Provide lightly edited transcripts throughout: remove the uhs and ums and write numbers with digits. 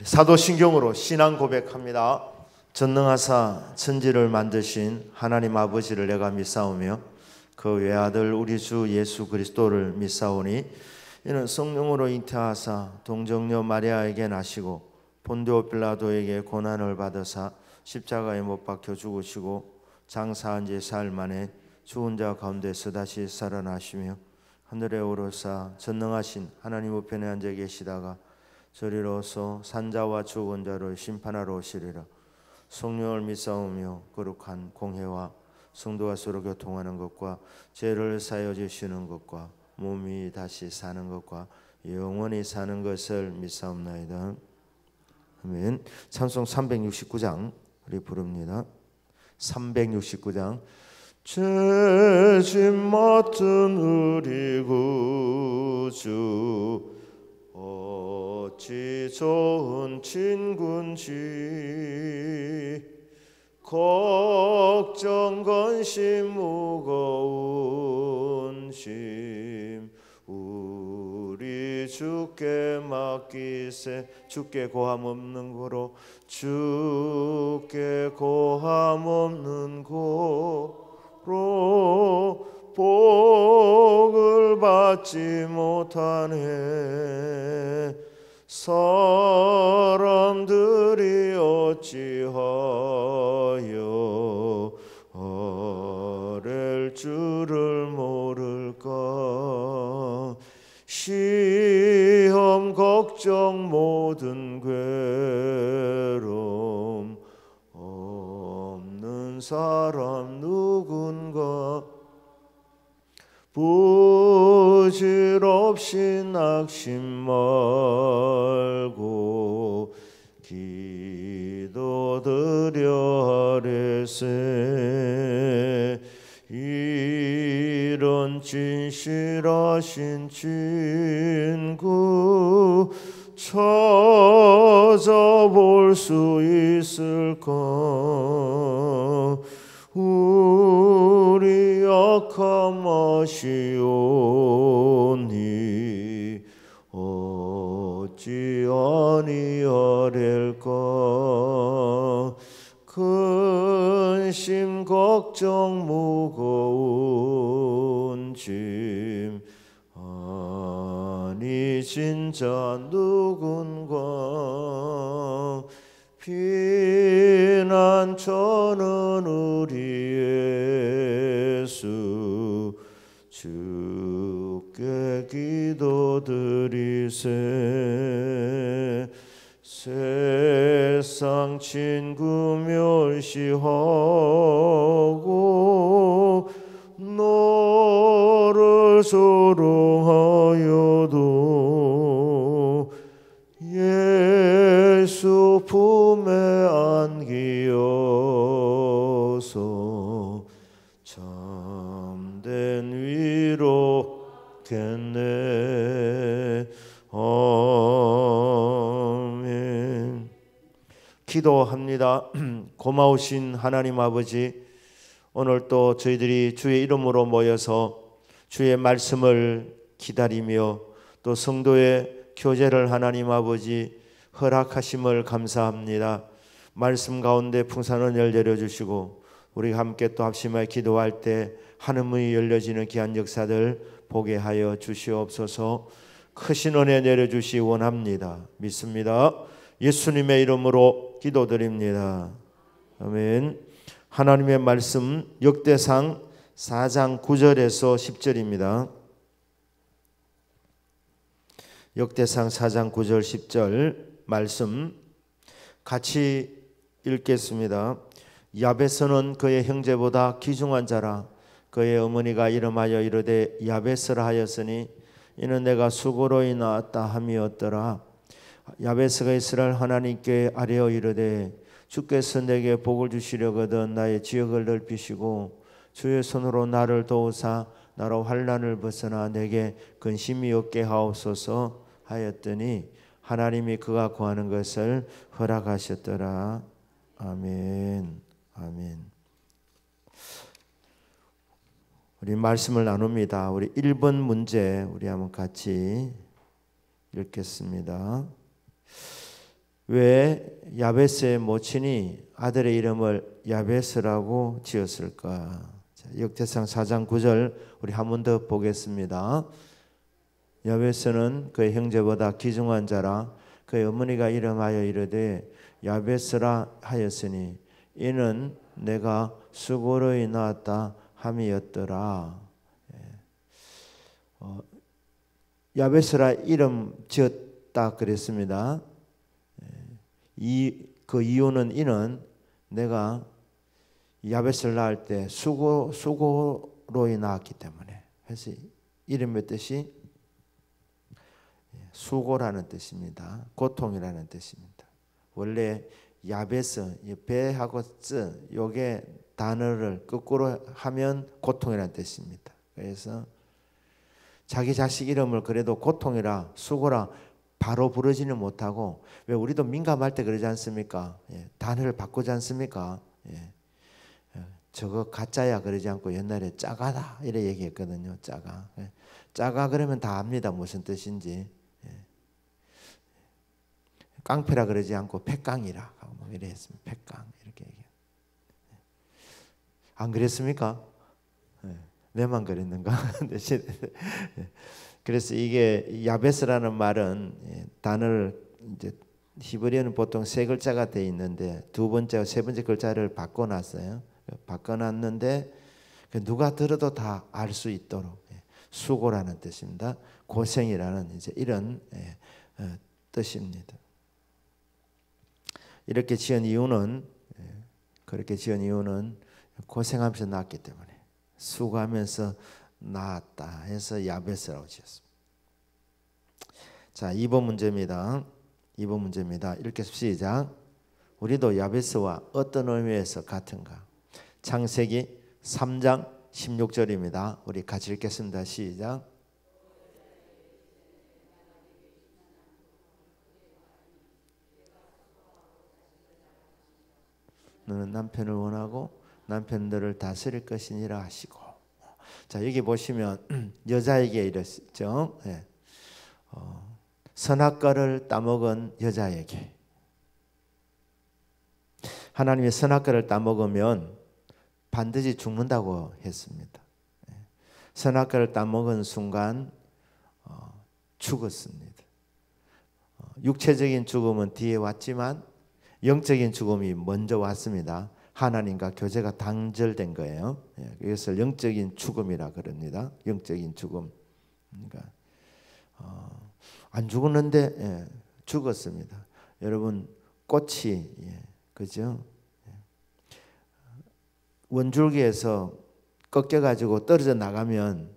사도신경으로 신앙 고백합니다. 전능하사 천지를 만드신 하나님 아버지를 내가 믿사오며 그 외아들 우리 주 예수 그리스도를 믿사오니 이는 성령으로 잉태하사 동정녀 마리아에게 나시고 본디오 빌라도에게 고난을 받으사 십자가에 못 박혀 죽으시고 장사한 지 사흘 만에 죽은 자 가운데서 다시 살아나시며 하늘에 오르사 전능하신 하나님 우편에 앉아 계시다가 저리로서 산자와 죽은 자를 심판하러 오시리라. 성령을 믿사오며 거룩한 공회와 성도와 서로 교통하는 것과 죄를 사하여 주시는 것과 몸이 다시 사는 것과 영원히 사는 것을 믿사옵나이다. 아멘. 찬송 369장 우리 부릅니다. 369장. 죄짐 맡은 우리 구주 어찌 좋은 친군지 걱정 근심 무거운 심 우리 주께 맡기세. 주께 고함 없는 고로 주께 고함 없는 고로 복을 받지 못하네. 사람들이 어찌하여 아랠 줄을 모를까. 시험 걱정 모든 괴로움 없는 사람 누군가. 부질없이 낙심 말고 기도드려 하래세. 이런 진실하신 친구 찾아볼 수 있을까. 우리 약함 아시오니 어찌 아니하랴까. 근심 걱정 무거운 짐 아니 진짜 누군가. 피난처는 우리 예수 주께 기도드리세. 세상 친구 멸시하고 너를 조롱하여도 예수 품에 안기어서 참된 위로겠네. 아멘. 기도합니다. 고마우신 하나님 아버지, 오늘 또 저희들이 주의 이름으로 모여서 주의 말씀을 기다리며 또 성도의 교제를 하나님 아버지 허락하심을 감사합니다. 말씀 가운데 풍성한 은혜를 내려주시고 우리가 함께 또 합심하여 기도할 때 하늘문이 열려지는 귀한 역사들 보게 하여 주시옵소서. 크신 은혜 내려주시 원합니다. 믿습니다. 예수님의 이름으로 기도드립니다. 아멘. 하나님의 말씀 역대상 4장 9절에서 10절입니다. 역대상 4장 9절 10절 말씀 같이 읽겠습니다. 야베스는 그의 형제보다 귀중한 자라. 그의 어머니가 이름하여 이르되 야베스라 하였으니 이는 내가 수고로 낳았다 함이었더라. 야베스가 이스라엘 하나님께 아뢰어 이르되 주께서 내게 복을 주시려거든 나의 지역을 넓히시고 주의 손으로 나를 도우사 나로 환난을 벗어나 내게 근심이 없게 하옵소서 하였더니 하나님이 그가 구하는 것을 허락하셨더라. 아멘. 아멘. 우리 말씀을 나눕니다. 우리 1번 문제 우리 한번 같이 읽겠습니다. 왜 야베스의 모친이 아들의 이름을 야베스라고 지었을까? 역대상 4장 9절 우리 한 번 더 보겠습니다. 야베스는 그의 형제보다 귀중한 자라 그의 어머니가 이름하여 이르되 야베스라 하였으니 이는 내가 수고로이 낳았다 함이었더라. 야베스라 이름 지었다 그랬습니다. 그 이유는 이는 내가 야베스를 낳을 때 수고로이 낳았기 때문에. 그래서 이름의 뜻이 수고라는 뜻입니다. 고통이라는 뜻입니다. 원래 야베스 배하고 쯔 요게 단어를 거꾸로 하면 고통이라는 뜻입니다. 그래서 자기 자식 이름을 그래도 고통이라 수고라 바로 부르지는 못하고 왜 우리도 민감할 때 그러지 않습니까? 단어를 바꾸지 않습니까? 저거 가짜야 그러지 않고 옛날에 짜가다 이래 얘기했거든요. 짜가. 짜가 그러면 다 압니다. 무슨 뜻인지. 깡패라 그러지 않고 패깡이라 뭐 이래 했습니다. 패깡 이렇게 얘기해요. 안 그랬습니까? 내만 그랬는가? 그래서 이게 야베스라는 말은 단어를 이제 히브리어는 보통 세 글자가 돼 있는데 두 번째, 세 번째 글자를 바꿔놨어요. 바꿔놨는데 누가 들어도 다 알 수 있도록 수고라는 뜻입니다. 고생이라는 이제 이런 뜻입니다. 이렇게 지은 이유는 그렇게 지은 이유는 고생하면서 낳았기 때문에 수고하면서 낳았다 해서 야베스라고 지었습니다. 자, 2번 문제입니다. 2번 문제입니다. 읽겠습니다. 시작. 우리도 야베스와 어떤 의미에서 같은가? 창세기 3장 16절입니다. 우리 같이 읽겠습니다. 시작. 너는 남편을 원하고 남편들을 다스릴 것이니라 하시고. 자, 여기 보시면 여자에게 이랬죠. 선악과를 따먹은 여자에게 하나님이 선악과를 따먹으면 반드시 죽는다고 했습니다. 선악과를 따먹은 순간 죽었습니다. 육체적인 죽음은 뒤에 왔지만 영적인 죽음이 먼저 왔습니다. 하나님과 교제가 단절된 거예요. 이것을 영적인 죽음이라 그럽니다. 영적인 죽음. 그러니까 안 죽었는데 죽었습니다. 여러분 꽃이 그죠? 원줄기에서 꺾여가지고 떨어져 나가면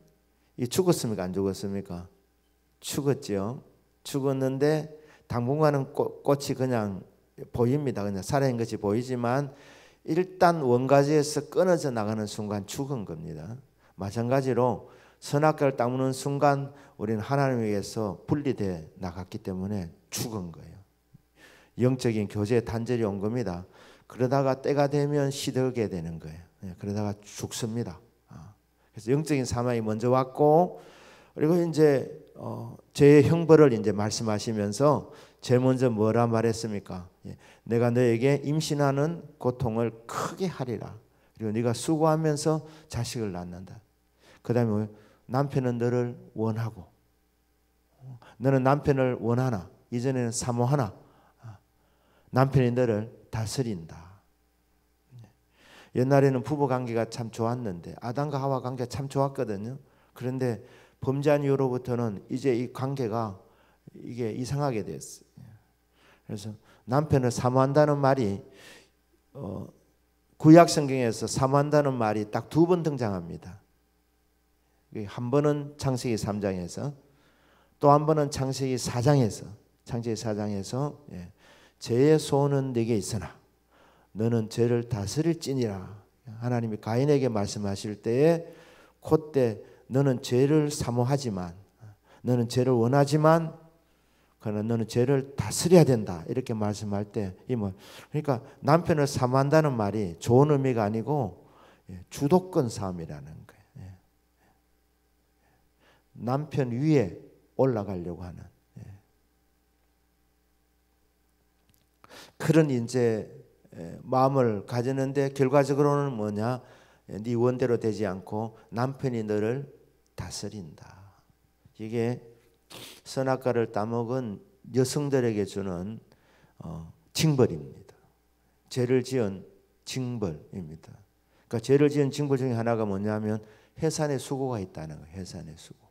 이 죽었습니까? 안 죽었습니까? 죽었죠. 죽었는데 당분간은 꽃이 그냥 보입니다. 그냥 살아있는 것이 보이지만 일단 원가지에서 끊어져 나가는 순간 죽은 겁니다. 마찬가지로 선악과를 따먹는 순간 우리는 하나님에게서 분리돼 나갔기 때문에 죽은 거예요. 영적인 교제의 단절이 온 겁니다. 그러다가 때가 되면 시들게 되는 거예요. 그러다가 죽습니다. 그래서 영적인 사망이 먼저 왔고, 그리고 이제 죄의 형벌을 이제 말씀하시면서 제일 먼저 뭐라 말했습니까? 내가 너에게 임신하는 고통을 크게 하리라. 그리고 네가 수고하면서 자식을 낳는다. 그 다음에 남편은 너를 원하고, 너는 남편을 원하나? 이전에는 사모하나? 남편이 너를 다스린다. 옛날에는 부부 관계가 참 좋았는데 아담과 하와 관계가 참 좋았거든요. 그런데 범죄한 이후로부터는 이제 이 관계가 이게 이상하게 됐어요. 그래서 남편을 사모한다는 말이 구약 성경에서 사모한다는 말이 딱 두 번 등장합니다. 한 번은 창세기 3장에서 또 한 번은 창세기 4장에서 죄의 소원은 네게 있으나 너는 죄를 다스릴지니라. 하나님이 가인에게 말씀하실 때에 그때 너는 죄를 사모하지만 너는 죄를 원하지만 그러나 너는 죄를 다스려야 된다. 이렇게 말씀할 때 그러니까 남편을 사모한다는 말이 좋은 의미가 아니고 주도권 싸움이라는 거예요. 남편 위에 올라가려고 하는. 그런 이제 마음을 가지는데 결과적으로는 뭐냐? 네 원대로 되지 않고 남편이 너를 다스린다. 이게 선악과를 따먹은 여성들에게 주는 징벌입니다. 죄를 지은 징벌입니다. 그러니까 죄를 지은 징벌 중에 하나가 뭐냐면 해산의 수고가 있다는 거예요. 해산의 수고.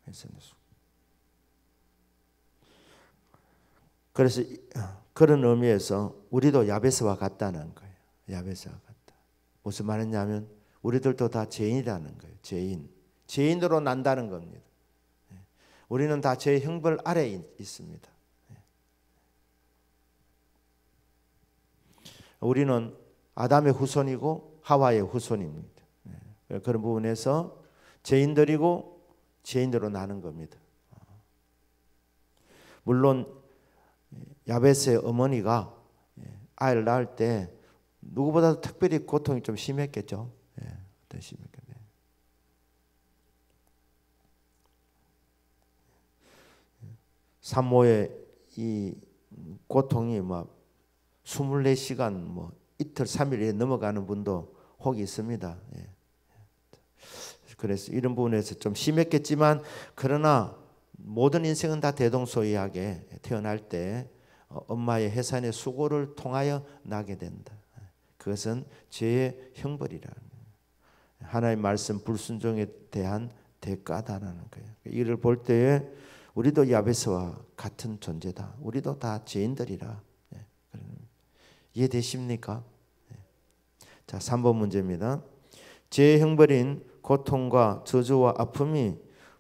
해산의 수고. 그래서 그런 의미에서 우리도 야베스와 같다는 거예요. 야베스와 같다. 무슨 말이냐면 우리들도 다 죄인이라는 거예요. 죄인. 죄인으로 난다는 겁니다. 우리는 다 죄의 형벌 아래에 있습니다. 우리는 아담의 후손이고 하와의 후손입니다. 그런 부분에서 죄인들이고 죄인으로 나는 겁니다. 물론 야베스의 어머니가 아이를 낳을 때 누구보다도 특별히 고통이 좀 심했겠죠. 더 심했겠네. 산모의 이 고통이 막 24시간 뭐 이틀 3일에 넘어가는 분도 혹 있습니다. 그래서 이런 부분에서 좀 심했겠지만 그러나 모든 인생은 다 대동소이하게 태어날 때 엄마의 해산의 수고를 통하여 나게 된다. 그것은 죄의 형벌이라는 거예요. 하나님의 말씀 불순종에 대한 대가다라는 거예요. 이를 볼 때에 우리도 야베스와 같은 존재다. 우리도 다 죄인들이라. 이해되십니까? 자, 3번 문제입니다. 죄의 형벌인 고통과 저주와 아픔이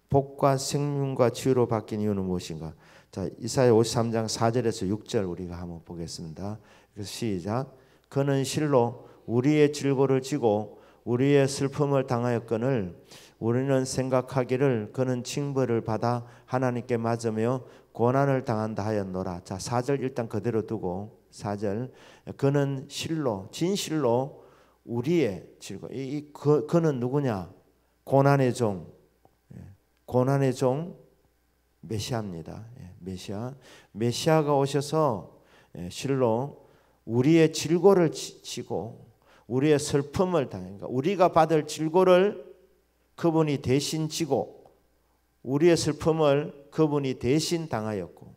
복과 생명과 치유로 바뀐 이유는 무엇인가? 자, 이사야 53장 4절에서 6절 우리가 한번 보겠습니다. 그래서 시작. 그는 실로 우리의 질고를 지고 우리의 슬픔을 당하였거늘 우리는 생각하기를 그는 징벌을 받아 하나님께 맞으며 고난을 당한다 하였노라. 자, 4절 일단 그대로 두고 4절. 그는 실로 진실로 우리의 질고. 그는 누구냐? 고난의 종. 고난의 종 메시아입니다. 메시아가 오셔서 실로 우리의 질고를 지고 우리의 슬픔을 당하니까 우리가 받을 질고를 그분이 대신 지고 우리의 슬픔을 그분이 대신 당하였고,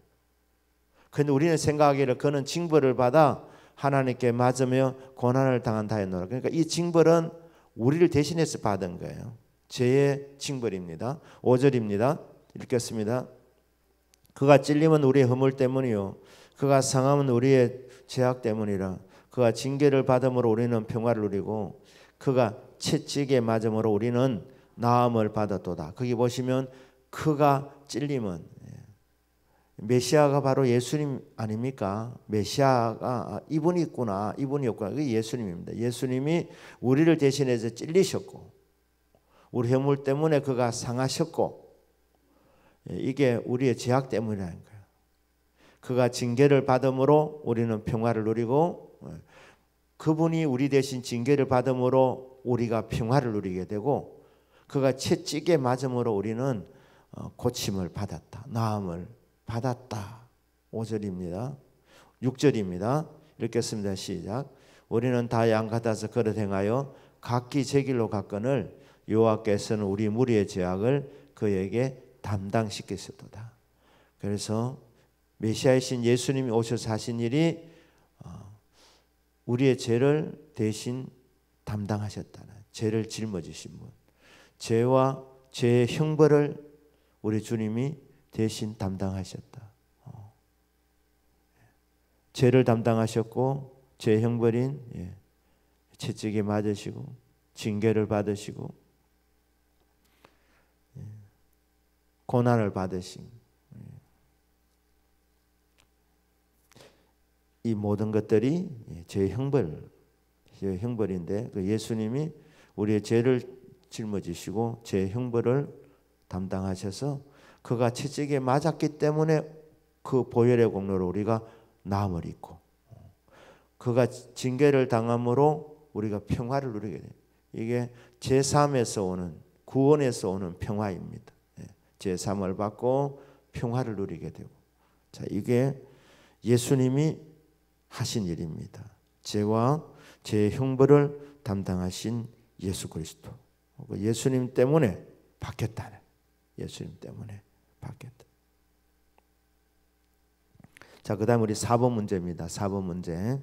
그런데 우리는 생각하기를 그는 징벌을 받아 하나님께 맞으며 고난을 당한다 했노라. 그러니까 이 징벌은 우리를 대신해서 받은 거예요. 죄의 징벌입니다. 5절입니다. 읽겠습니다. 그가 찔림은 우리의 허물 때문이요 그가 상함은 우리의 죄악 때문이라. 그가 징계를 받음으로 우리는 평화를 누리고 그가 채찍에 맞음으로 우리는 나음을 받았도다. 거기 보시면 그가 찔림은 메시아가 바로 예수님 아닙니까? 메시아가 이분이 있구나, 이분이 없구나. 그게 예수님입니다. 예수님이 우리를 대신해서 찔리셨고 우리 허물 때문에 그가 상하셨고 이게 우리의 죄악 때문이라는 거예요. 그가 징계를 받음으로 우리는 평화를 누리고 그분이 우리 대신 징계를 받음으로 우리가 평화를 누리게 되고 그가 채찍에 맞음으로 우리는 고침을 받았다. 나음을 받았다. 5절입니다. 6절입니다. 읽겠습니다. 시작. 우리는 다 양 같아서 그릇 행하여 각기 제 길로 갔거늘 여호와께서는 우리 무리의 죄악을 그에게 담당시키셨도다. 그래서 메시아이신 예수님이 오셔서 하신 일이 우리의 죄를 대신 담당하셨다는, 죄를 짊어지신 분, 죄와 죄의 형벌을 우리 주님이 대신 담당하셨다. 죄를 담당하셨고 죄의 형벌인 채찍에 맞으시고 징계를 받으시고 고난을 받으신 이 모든 것들이 죄의 형벌인데 그 예수님이 우리의 죄를 짊어지시고 죄의 형벌을 담당하셔서 그가 채찍에 맞았기 때문에 그 보혈의 공로로 우리가 나음을 입고 그가 징계를 당함으로 우리가 평화를 누리게 돼요. 이게 제3에서 오는 구원에서 오는 평화입니다. 제3을 받고 평화를 누리게 되고, 자, 이게 예수님이 하신 일입니다. 죄와 죄의 형벌을 담당하신 예수 그리스도. 예수님 때문에 바뀌었다네. 예수님 때문에 바뀌었다. 자, 그 다음 우리 4번 문제입니다. 4번 문제.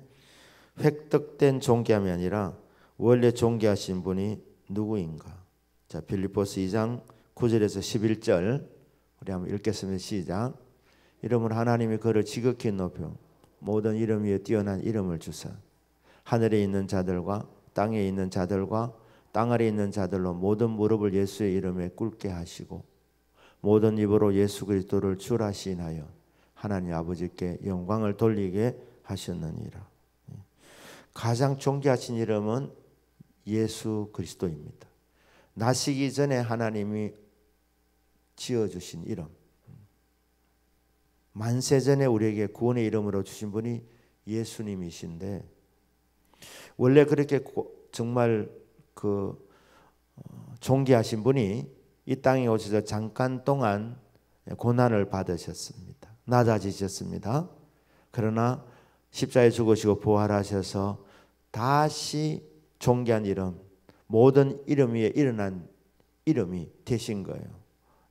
획득된 존귀함이 아니라 원래 존귀하신 분이 누구인가? 자, 빌립보서 2장 9절에서 11절 우리 한번 읽겠습니다. 시작. 이름은 하나님이 그를 지극히 높여 모든 이름 위에 뛰어난 이름을 주사 하늘에 있는 자들과 땅에 있는 자들과 땅 아래 있는 자들로 모든 무릎을 예수의 이름에 꿇게 하시고 모든 입으로 예수 그리스도를 주라 시인하여 하나님 아버지께 영광을 돌리게 하셨느니라. 가장 존귀하신 이름은 예수 그리스도입니다. 나시기 전에 하나님이 지어주신 이름, 만세 전에 우리에게 구원의 이름으로 주신 분이 예수님이신데, 원래 그렇게 정말 존귀하신 분이 이 땅에 오셔서 잠깐 동안 고난을 받으셨습니다. 낮아지셨습니다. 그러나 십자가에 죽으시고 부활하셔서 다시 존귀한 이름, 모든 이름 위에 일어난 이름이 되신 거예요.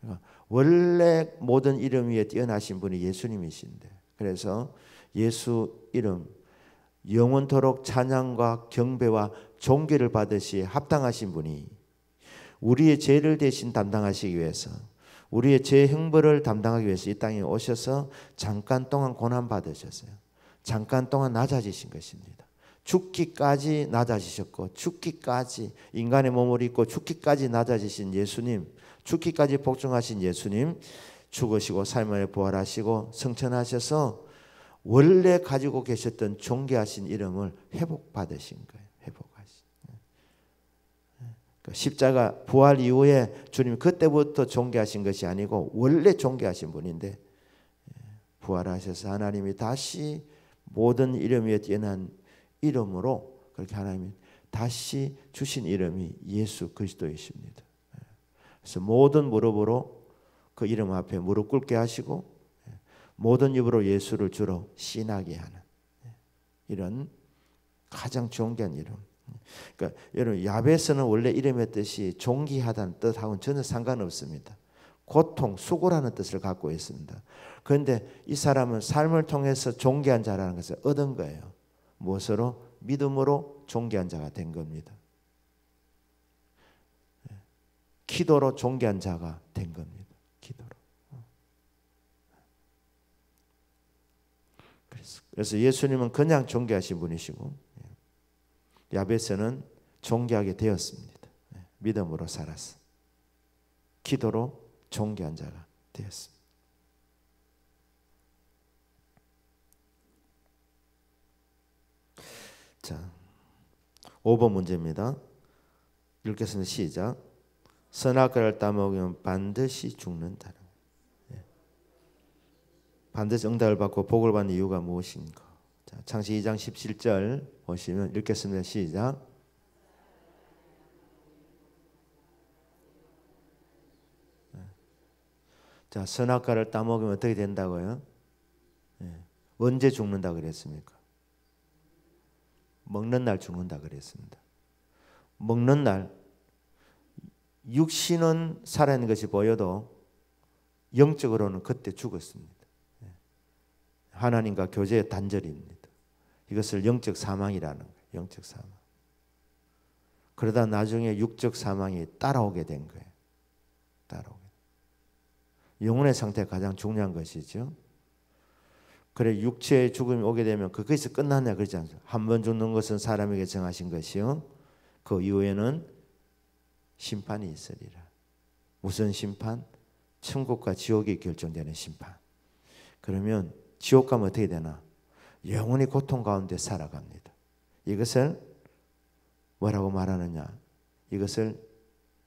그러니까 원래 모든 이름 위에 뛰어나신 분이 예수님이신데, 그래서 예수 이름 영원토록 찬양과 경배와 존귀를 받으시에 합당하신 분이 우리의 죄를 대신 담당하시기 위해서, 우리의 죄 형벌을 담당하기 위해서 이 땅에 오셔서 잠깐 동안 고난 받으셨어요. 잠깐 동안 낮아지신 것입니다. 죽기까지 낮아지셨고, 죽기까지 인간의 몸을 입고 죽기까지 낮아지신 예수님, 죽기까지 복종하신 예수님, 죽으시고 삶을 부활하시고 승천하셔서 원래 가지고 계셨던 존귀하신 이름을 회복받으신 거예요. 회복하신. 그러니까 십자가 부활 이후에 주님 그때부터 존귀하신 것이 아니고 원래 존귀하신 분인데, 부활하셔서 하나님이 다시 모든 이름 위에 뛰어난 이름으로 그렇게 하나님이 다시 주신 이름이 예수 그리스도이십니다. 그래서 모든 무릎으로 그 이름 앞에 무릎 꿇게 하시고 모든 입으로 예수를 주로 신하게 하는 이런 가장 존귀한 이름. 그러니까 여러분, 야베스는 원래 이름의 뜻이 존귀하다는 뜻하고는 전혀 상관없습니다. 고통, 수고라는 뜻을 갖고 있습니다. 그런데 이 사람은 삶을 통해서 존귀한 자라는 것을 얻은 거예요. 무엇으로? 믿음으로 존귀한 자가 된 겁니다. 기도로 존귀한 자가 된 겁니다. 기도로. 그래서 예수님은 그냥 존귀하신 분이시고, 야베스는 존귀하게 되었습니다. 믿음으로 살았어. 기도로 존귀한 자가 되었습니다. 자, 5번 문제입니다. 읽겠습니다. 시작. 선악과를 따먹으면 반드시 죽는다. 반드시 응답을 받고 복을 받는 이유가 무엇인가? 자, 창세기 2장 17절 보시면 읽겠습니다. 시작. 자, 선악과를 따먹으면 어떻게 된다고요? 언제 죽는다 그랬습니까? 먹는 날 죽는다 그랬습니다. 먹는 날 육신은 살아있는 것이 보여도 영적으로는 그때 죽었습니다. 하나님과 교제의 단절입니다. 이것을 영적 사망이라는 거예요. 영적 사망. 그러다 나중에 육적 사망이 따라오게 된 거예요. 따라오게. 영혼의 상태가 가장 중요한 것이죠. 그래, 육체의 죽음이 오게 되면 그것이 끝났냐 그러지 않습니다. 한 번 죽는 것은 사람에게 정하신 것이요, 그 이후에는 심판이 있으리라. 무슨 심판? 천국과 지옥이 결정되는 심판. 그러면 지옥 가면 어떻게 되나? 영원히 고통 가운데 살아갑니다. 이것을 뭐라고 말하느냐? 이것을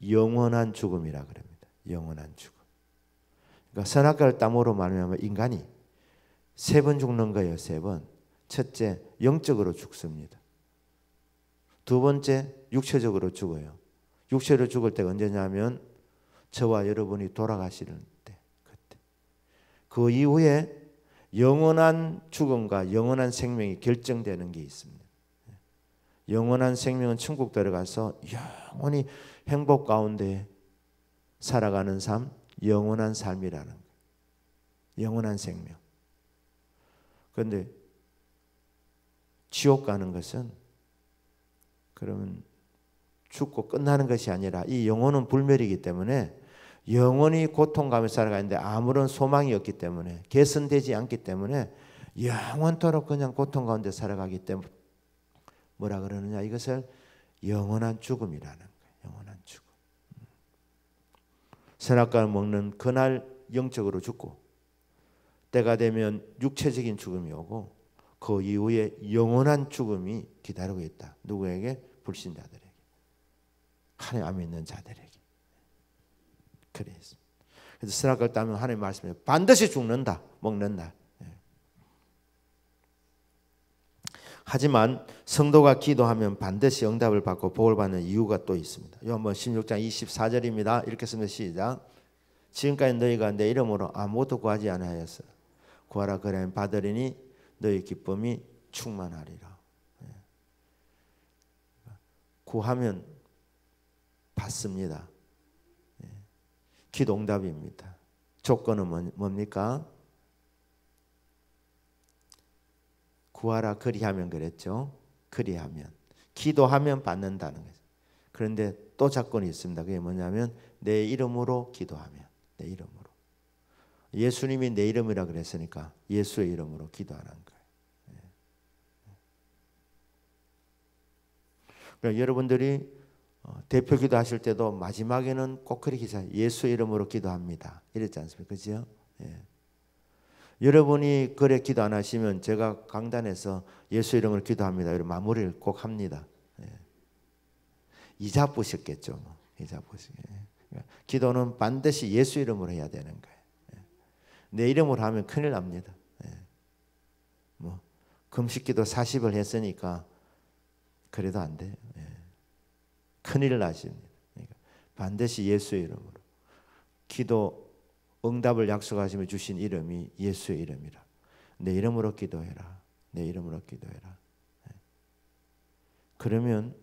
영원한 죽음이라 그럽니다. 영원한 죽음. 그러니까 선악과를 땀으로 말하면 인간이 3번 죽는 거예요. 3번. 첫째, 영적으로 죽습니다. 두 번째, 육체적으로 죽어요. 육체로 죽을 때가 언제냐면 저와 여러분이 돌아가시는 때, 그때. 그 이후에 영원한 죽음과 영원한 생명이 결정되는 게 있습니다. 영원한 생명은 천국 들어가서 영원히 행복 가운데 살아가는 삶, 영원한 삶이라는 거예요. 영원한 생명. 그런데 지옥 가는 것은 그러면 죽고 끝나는 것이 아니라 이 영혼은 불멸이기 때문에 영원히 고통감에 살아가는데 아무런 소망이 없기 때문에 개선되지 않기 때문에 영원토록 그냥 고통 가운데 살아가기 때문에 뭐라 그러느냐, 이것을 영원한 죽음이라는 거예요. 영원한 죽음. 선악과를 먹는 그날 영적으로 죽고 때가 되면 육체적인 죽음이 오고 그 이후에 영원한 죽음이 기다리고 있다. 누구에게? 불신자들에게, 하나님 안 믿는 자들에게. 그래서 선악과를 따면 하나님 말씀에 반드시 죽는다, 먹는다. 하지만 성도가 기도하면 반드시 응답을 받고 복을 받는 이유가 또 있습니다. 요한복음 16장 24절입니다. 이렇게 쓰면 시작. 지금까지 너희가 내 이름으로 아무것도 구하지 아니하였어. 구하라 그러면 받으리니 너희 기쁨이 충만하리라. 구하면 받습니다. 기도 응답입니다. 조건은 뭡니까? 구하라 그리하면 그랬죠. 그리하면, 기도하면 받는다는 거죠. 그런데 또 조건이 있습니다. 그게 뭐냐면 내 이름으로 기도하면, 내 이름으로. 예수님이 내 이름이라 그랬으니까 예수의 이름으로 기도하는 거예요. 그러니까 여러분들이 대표 기도하실 때도 마지막에는 꼭 그렇게 예수의 이름으로 기도합니다. 이랬지 않습니까? 그죠? 여러분이 그래 기도 안 하시면 제가 강단에서 예수 이름으로 기도합니다. 이런 마무리를 꼭 합니다. 이자 보셨겠죠. 이자 보시. 기도는 반드시 예수 이름으로 해야 되는 거예요. 내 이름으로 하면 큰일 납니다. 뭐 금식기도 40을 했으니까 그래도 안 돼요. 큰일 나십니다. 그러니까 반드시 예수의 이름으로. 기도 응답을 약속하시며 주신 이름이 예수의 이름이라. 내 이름으로 기도해라. 내 이름으로 기도해라. 그러면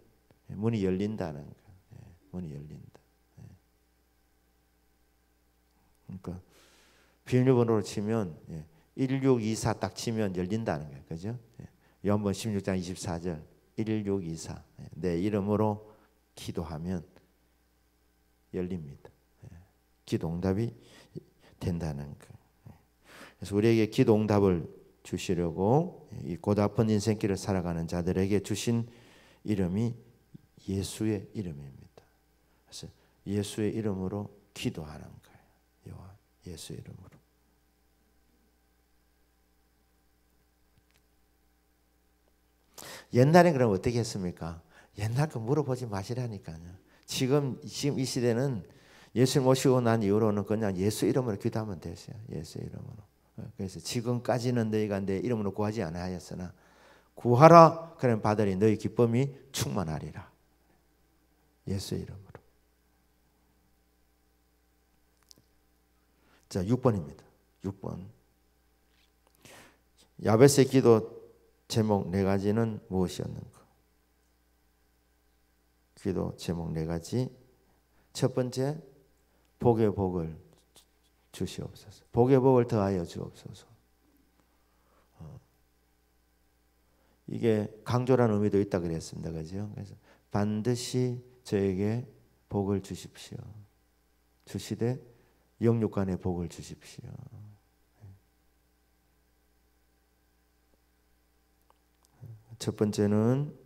문이 열린다는 거예요. 문이 열린다. 그러니까 비밀번호로 치면 1624 딱 치면 열린다는 거예요. 그죠? 요한복음 16장 24절 1624 내 이름으로 기도하면 열립니다. 기도 응답이 된다는 거예요. 그래서 우리에게 기도 응답을 주시려고 이 고달픈 인생길을 살아가는 자들에게 주신 이름이 예수의 이름입니다. 그래서 예수의 이름으로 기도하는 거예요. 예수의 이름으로. 옛날엔 그럼 어떻게 했습니까? 옛날 거 물어보지 마시라니까요. 지금 이 시대는 예수 모시고 난 이후로는 그냥 예수 이름으로 기도하면 되세요. 예수 이름으로. 그래서 지금까지는 너희가 내 이름으로 구하지 아니하였으나 구하라 그러면 받으리 너희 기쁨이 충만하리라. 예수 이름으로. 자, 6번입니다. 6번. 야베스의 기도 제목 4가지는 무엇이었는가? 기도 제목 4가지. 첫 번째, 복의 복을 주시옵소서. 복의 복을 더하여 주옵소서. 이게 강조라는 의미도 있다 그랬습니다. 그죠? 그래서 반드시 저에게 복을 주십시오. 주시되 영육간의 복을 주십시오. 첫 번째는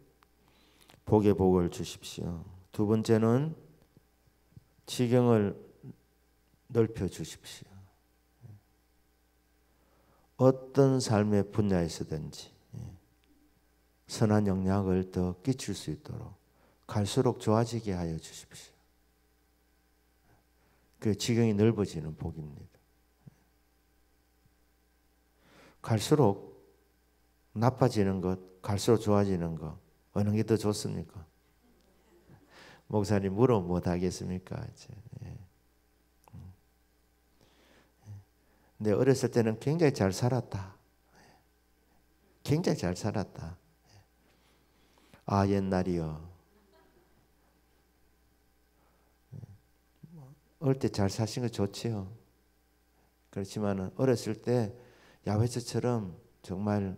복의 복을 주십시오. 두 번째는 지경을 넓혀 주십시오. 어떤 삶의 분야에서든지 선한 영향을 더 끼칠 수 있도록 갈수록 좋아지게 하여 주십시오. 그 지경이 넓어지는 복입니다. 갈수록 나빠지는 것, 갈수록 좋아지는 것 어느 게 더 좋습니까? 목사님 물어 못 하겠습니까? 내 어렸을 때는 굉장히 잘 살았다. 굉장히 잘 살았다. 아, 옛날이요. 어릴 때 잘 사신 거 좋지요. 그렇지만 어렸을 때 야베스처럼 정말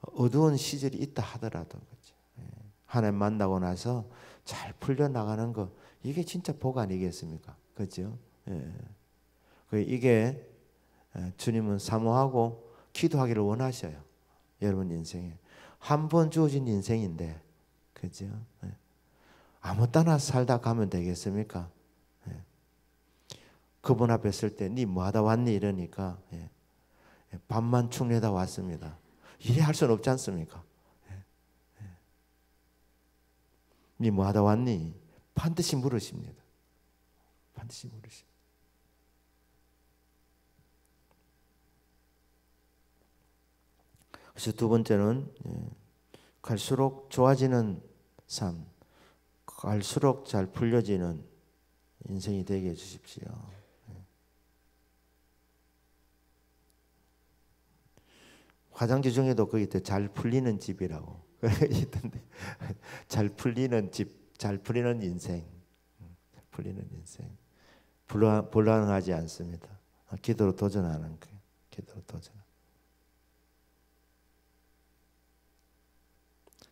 어두운 시절이 있다 하더라도 하나님 만나고 나서 잘 풀려나가는 거, 이게 진짜 복 아니겠습니까? 그렇죠? 이게 주님은 사모하고 기도하기를 원하셔요. 여러분 인생에 한 번 주어진 인생인데, 그죠? 아무 때나 살다 가면 되겠습니까? 그분 앞에 설 때 니 뭐하다 왔니? 이러니까 밥만 축내다 왔습니다. 이래 할 수는 없지 않습니까? 니 뭐하다 왔니? 반드시 물으십니다. 반드시 물으십니다. 그래서 두 번째는 갈수록 좋아지는 삶, 갈수록 잘 풀려지는 인생이 되게 해주십시오. 화장지 중에도 거기 잘 풀리는 집이라고 있던데, 잘 풀리는 집, 잘 풀리는 인생, 풀리는 인생, 불안하지 않습니다. 기도로 도전하는 거예요. 기도로 도전.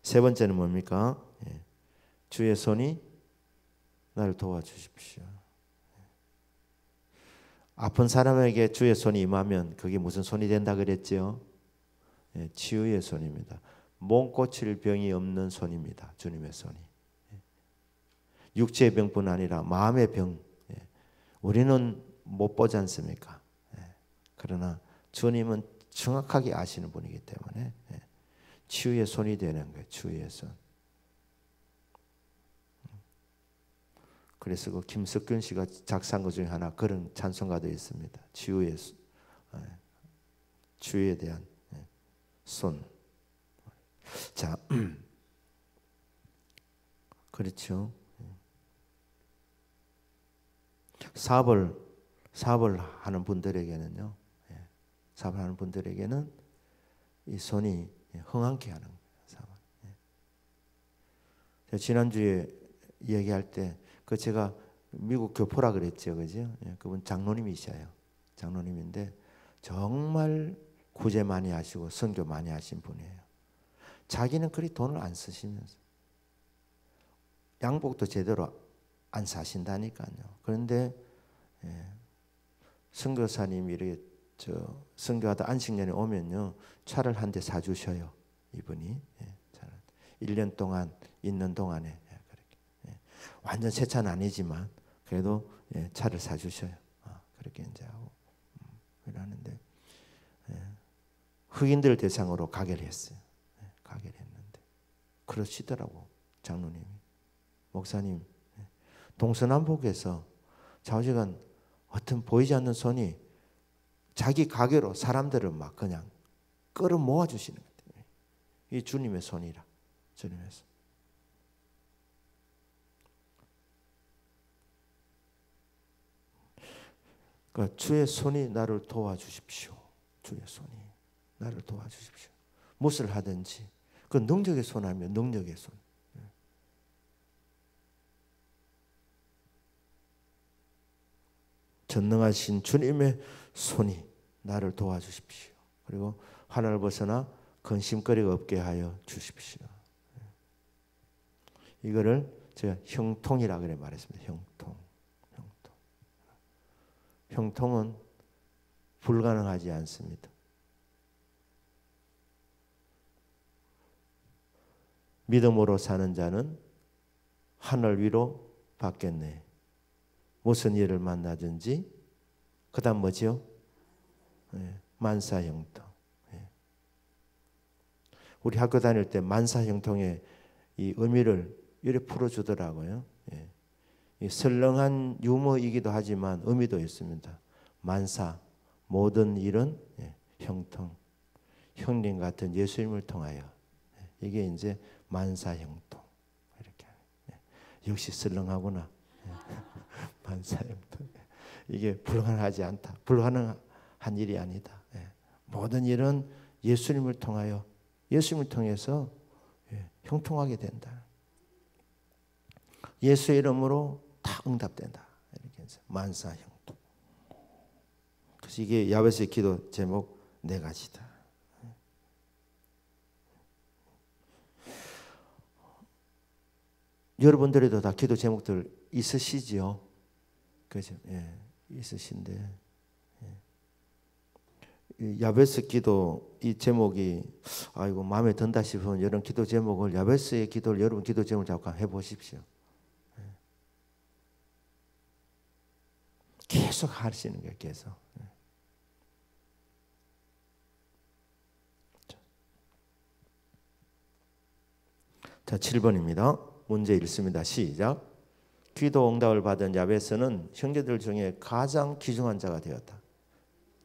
세 번째는 뭡니까? 주의 손이 나를 도와주십시오. 아픈 사람에게 주의 손이 임하면 그게 무슨 손이 된다 그랬죠? 치유의 손입니다. 몸 고칠 병이 없는 손입니다. 주님의 손이. 육체의 병뿐 아니라 마음의 병, 우리는 못 보지 않습니까? 그러나 주님은 정확하게 아시는 분이기 때문에 치유의 손이 되는 거예요. 치유의 손. 그래서 그 김석균 씨가 작사한 것 중에 하나 그런 찬송가도 있습니다. 치유의 치유에 대한 손. 자, 그렇죠. 사업을 하는 분들에게는요, 사업을 하는 분들에게는 이 손이 흥황케 하는 거예요. 지난주에 얘기할 때 그 제가 미국 교포라 그랬죠, 그죠? 그분 장로님이셔요. 장로님인데 정말 구제 많이 하시고 선교 많이 하신 분이에요. 자기는 그리 돈을 안 쓰시면서 양복도 제대로 안 사신다니까요. 그런데 선교사님이 이렇게 선교하다 안식년에 오면요, 차를 한 대 사주셔요. 이분이 1년 동안 있는 동안에 그렇게 완전 새 차는 아니지만 그래도 차를 사주셔요. 그렇게 이제 하고 이러는데 흑인들 대상으로 가게를 했어요. 가게를 했는데 그러시더라고 장로님이. 목사님, 동서남북에서 좌우지간 어떤 보이지 않는 손이 자기 가게로 사람들을 막 그냥 끌어 모아 주시는 거예요. 이 주님의 손이라. 주님의 손. 그러니까 주의 손이 나를 도와주십시오. 주의 손이 나를 도와주십시오. 무엇을 하든지 그 능력의 손 하면 능력의 손. 전능하신 주님의 손이 나를 도와주십시오. 그리고 하늘을 벗어나 근심거리가 없게 하여 주십시오. 이거를 제가 형통이라 그래 말했습니다. 형통. 형통은 불가능하지 않습니다. 믿음으로 사는 자는 하늘 위로 받겠네. 무슨 일을 만나든지 그 다음 뭐죠? 만사형통. 우리 학교 다닐 때 만사형통의 이 의미를 이렇게 풀어주더라고요. 이 설렁한 유머이기도 하지만 의미도 있습니다. 만사, 모든 일은 형통, 형님 같은 예수님을 통하여. 이게 이제 만사형통. 이렇게 역시 설렁하구나. 만사형통. 이게 불가능하지 않다. 불가능한 한 일이 아니다. 모든 일은 예수님을 통하여 예수님을 통해서 형통하게 된다. 예수의 이름으로 다 응답된다. 이렇게 해서 만사형통. 그래서 이게 야베스의 기도 제목 4가지다. 여러분들에도 다 기도 제목들 있으시지요? 그죠? 있으신데 야베스 기도 이 제목이 아이고 마음에 든다 싶으면 이런 기도 제목을 야베스의 기도를 여러분 기도 제목을 잡고 해보십시오. 계속 하시는 거예요. 계속. 자, 7번입니다. 문제 읽습니다. 시작. 기도 응답을 받은 야베스는 형제들 중에 가장 귀중한 자가 되었다.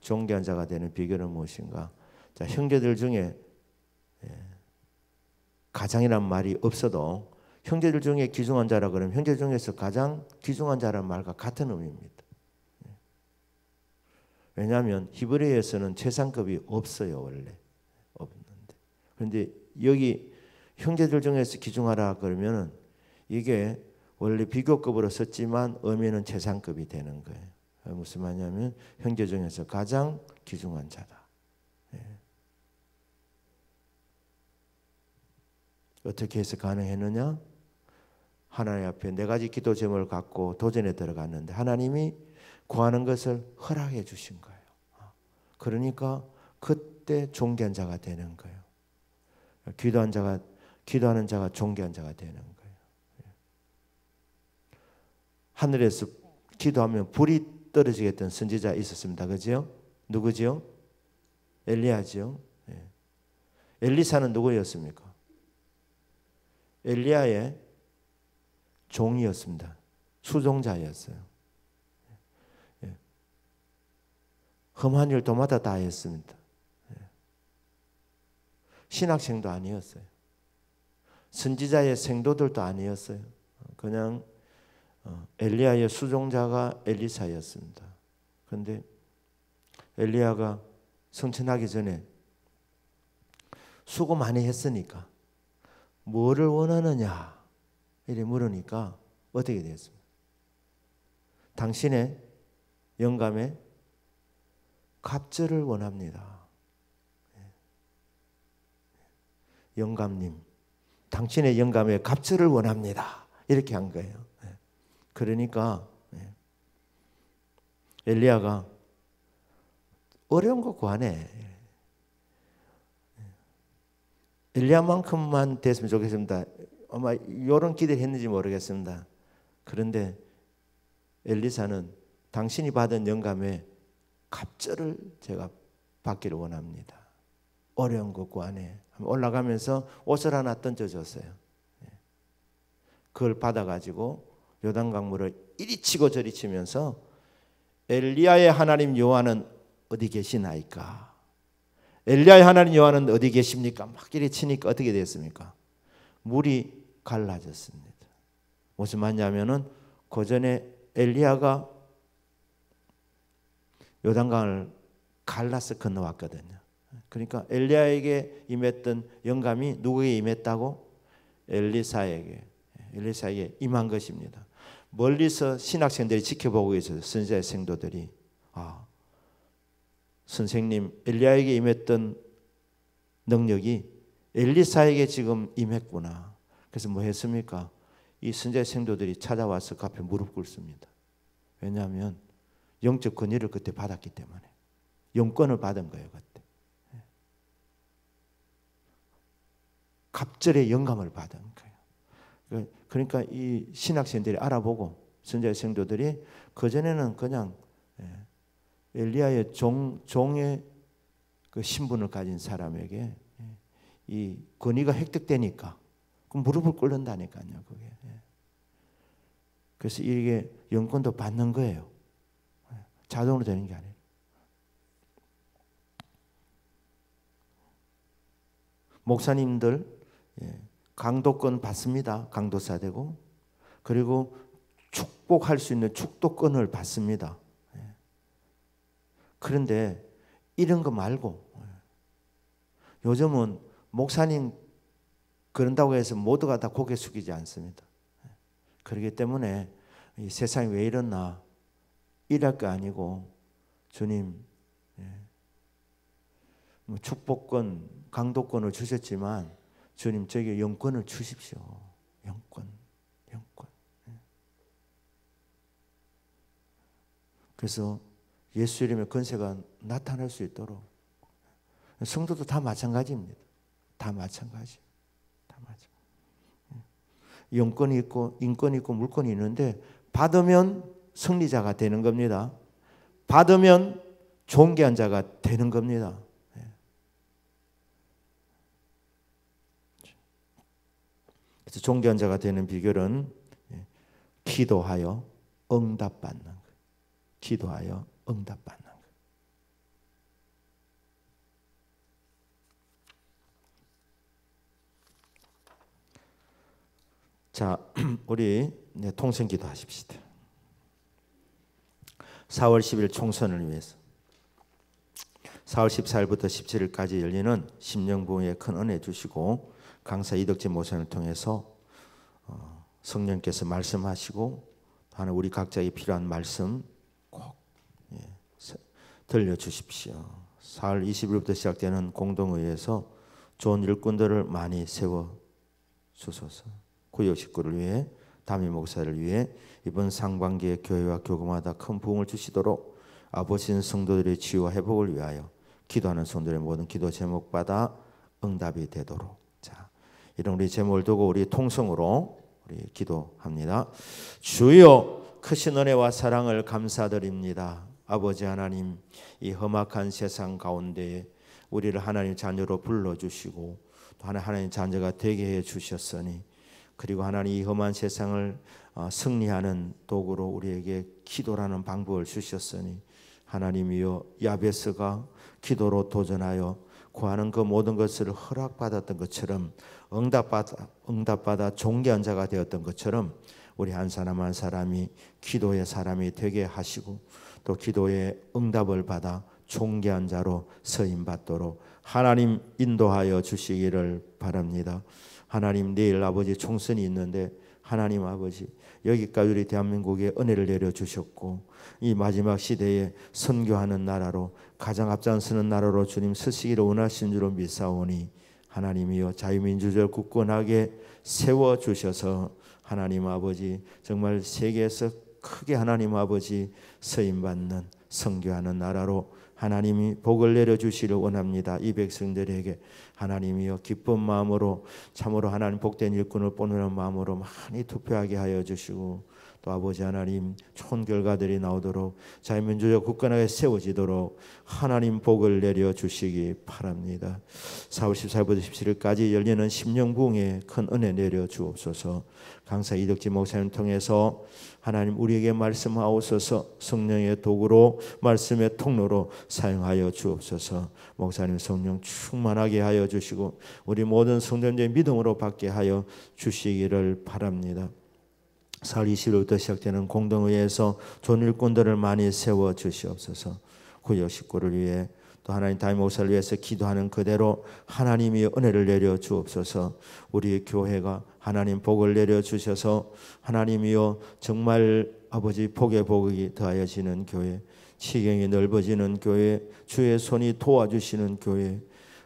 존귀한 자가 되는 비결은 무엇인가? 자, 형제들 중에 가장이란 말이 없어도 형제들 중에 귀중한 자라 그러면 형제 중에서 가장 귀중한 자란 말과 같은 의미입니다. 왜냐하면 히브리어에서는 최상급이 없어요. 원래 없는데. 그런데 여기 형제들 중에서 귀중하라 그러면은 이게 원래 비교급으로 썼지만 의미는 최상급이 되는 거예요. 무슨 말이냐면 형제 중에서 가장 귀중한 자다. 어떻게 해서 가능했느냐? 하나님 앞에 4가지 기도 제목을 갖고 도전에 들어갔는데 하나님이 구하는 것을 허락해 주신 거예요. 그러니까 그때 존귀한 자가 되는 거예요. 기도하는 자가 존귀한 자가 되는 거예요. 하늘에서 기도하면 불이 떨어지게 했던 선지자 있었습니다. 그죠? 누구지요? 엘리야지요. 엘리사는 누구였습니까? 엘리야의 종이었습니다. 수종자였어요. 험한 일 도마다 다 했습니다. 신학생도 아니었어요. 선지자의 생도들도 아니었어요. 그냥 엘리야의 수종자가 엘리사였습니다. 그런데 엘리야가 성천하기 전에 수고 많이 했으니까 뭐를 원하느냐 이렇게 물으니까 어떻게 됐습니까? 당신의 영감에 갑절을 원합니다. 영감님, 당신의 영감에 갑절을 원합니다. 이렇게 한 거예요. 그러니까 엘리야가 어려운 거 구하네. 엘리야만큼만 됐으면 좋겠습니다. 아마 이런 기대를 했는지 모르겠습니다. 그런데 엘리사는 당신이 받은 영감에 갑절을 제가 받기를 원합니다. 어려운 거 구하네. 올라가면서 옷을 하나 던져줬어요. 그걸 받아가지고 요단강물을 이리 치고 저리 치면서 엘리야의 하나님 여호와는 어디 계시나이까? 엘리야의 하나님 여호와는 어디 계십니까? 막 이리 치니까 어떻게 됐습니까? 물이 갈라졌습니다. 무슨 말이냐면은 그 전에 엘리야가 요단강을 갈라서 건너왔거든요. 그러니까 엘리야에게 임했던 영감이 누구에게 임했다고? 엘리사에게 임한 것입니다. 멀리서 신학생들이 지켜보고 있어요. 선지자의 생도들이 선생님 엘리야에게 임했던 능력이 엘리사에게 지금 임했구나. 그래서 뭐 했습니까? 이 선지자의 생도들이 찾아와서 그 앞에 무릎 꿇습니다. 왜냐하면 영적 권위를 그때 받았기 때문에 영권을 받은 거예요. 그때 갑절의 영감을 받은 거예요. 그러니까 이 신학생들이 알아보고 선지자의 생도들이 그전에는 그냥 엘리야의 종의 그 신분을 가진 사람에게 이 권위가 획득되니까 그 무릎을 꿇는다니까요. 그게. 그래서 이게 영권도 받는 거예요. 자동으로 되는 게 아니에요. 목사님들 강도권 받습니다. 강도사 되고 그리고 축복할 수 있는 축도권을 받습니다. 그런데 이런 거 말고 요즘은 목사님 그런다고 해서 모두가 다 고개 숙이지 않습니다. 그렇기 때문에 이 세상이 왜 이러나 이럴 거 아니고 주님 축복권, 강도권을 주셨지만 주님 저에게 영권을 주십시오. 영권. 그래서 예수 이름의 권세가 나타날 수 있도록 성도도 다 마찬가지입니다. 다 마찬가지. 영권이 있고 인권이 있고 물권이 있는데 받으면 승리자가 되는 겁니다. 받으면 존귀한 자가 되는 겁니다. 그래서 존귀한 자가 되는 비결은 기도하여 응답받는 거예요. 기도하여 응답받는 거예요. 자, 우리 통성기도 하십시다. 4월 10일 총선을 위해서 4월 14일부터 17일까지 열리는 심령부흥에 큰 은혜 주시고 강사 이덕재 목사님을 통해서 성령께서 말씀하시고 하는 우리 각자에게 필요한 말씀 꼭 들려주십시오. 4월 20일부터 시작되는 공동의회에서 좋은 일꾼들을 많이 세워주소서. 구역 식구를 위해 담임 목사를 위해 이번 상반기에 교회와 교구마다 큰 부흥을 주시도록 아버지는 성도들의 치유와 회복을 위하여 기도하는 성도들의 모든 기도 제목받아 응답이 되도록. 자, 이런 우리 제목을 두고 우리 통성으로 우리 기도합니다. 주여 크신 은혜와 사랑을 감사드립니다. 아버지 하나님, 이 험악한 세상 가운데에 우리를 하나님 자녀로 불러주시고 또 하나님 자녀가 되게 해주셨으니 그리고 하나님 이 험한 세상을 승리하는 도구로 우리에게 기도라는 방법을 주셨으니 하나님이여 야베스가 기도로 도전하여 구하는 그 모든 것을 허락받았던 것처럼 응답받아 존귀한 자가 되었던 것처럼 우리 한 사람 한 사람이 기도의 사람이 되게 하시고 또 기도의 응답을 받아 존귀한 자로 서임받도록 하나님 인도하여 주시기를 바랍니다. 하나님 내일 아버지 총선이 있는데 하나님 아버지 여기까지 우리 대한민국에 은혜를 내려주셨고 이 마지막 시대에 선교하는 나라로 가장 앞장서는 나라로 주님 서시기를 원하신 줄로 믿사오니 하나님이여 자유민주주의를 굳건하게 세워주셔서 하나님 아버지 정말 세계에서 크게 하나님 아버지 서임받는 선교하는 나라로 하나님이 복을 내려주시를 원합니다. 이 백성들에게 하나님이여 기쁜 마음으로 참으로 하나님 복된 일꾼을 뽑는 마음으로 많이 투표하게 하여 주시고 또 아버지 하나님 좋은 결과들이 나오도록 자유민주주의가 굳건하게 세워지도록 하나님 복을 내려주시기 바랍니다. 4월 14일부터 17일까지 열리는 심령부흥에 큰 은혜 내려주옵소서. 강사 이덕재 목사님 통해서 하나님 우리에게 말씀하옵소서. 성령의 도구로 말씀의 통로로 사용하여 주옵소서. 목사님 성령 충만하게 하여 주시고 우리 모든 성도님들의 믿음으로 받게 하여 주시기를 바랍니다. 4월 20일부터 시작되는 공동회에서 좋은 일꾼들을 많이 세워 주시옵소서. 구역 식구를 위해 또 하나님 담임 목사를 위해서 기도하는 그대로 하나님이 은혜를 내려 주옵소서. 우리 교회가 하나님 복을 내려 주셔서 하나님이여 정말 아버지 복의 복이 더하여지는 교회, 치경이 넓어지는 교회, 주의 손이 도와주시는 교회,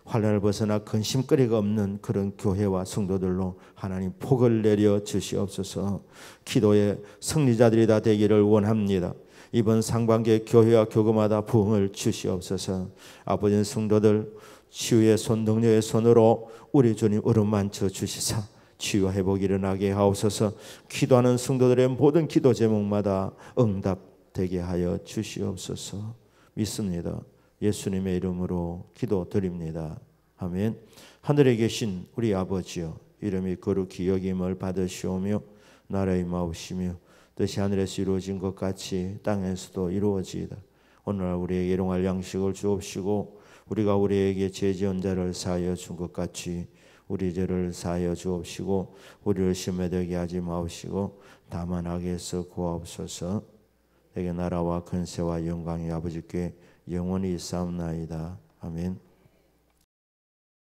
환난을 벗어나 근심거리가 없는 그런 교회와 성도들로 하나님 복을 내려 주시옵소서. 기도의 승리자들이 다 되기를 원합니다. 이번 상반기에 교회와 교구마다 부흥을 주시옵소서. 아버지 성도들 치유의 손 능력의 손으로 우리 주님 어루만져 주시사 치유와 회복이 일어나게 하옵소서. 기도하는 성도들의 모든 기도 제목마다 응답되게 하여 주시옵소서. 믿습니다. 예수님의 이름으로 기도드립니다. 아멘. 하늘에 계신 우리 아버지여, 이름이 거룩히 여김을 받으시오며 나라의 마옵시며 뜻이 하늘에서 이루어진 것 같이 땅에서도 이루어지이다. 오늘날 우리에게 일용할 양식을 주옵시고 우리가 우리에게 죄 지은 자를 사하여 준 것 같이 우리 죄를 사하여 주옵시고 우리를 시험에 들게 하지 마옵시고 다만 악에서 구하옵소서. 내게 나라와 근세와 영광이 아버지께 영원히 있사옵나이다. 아멘.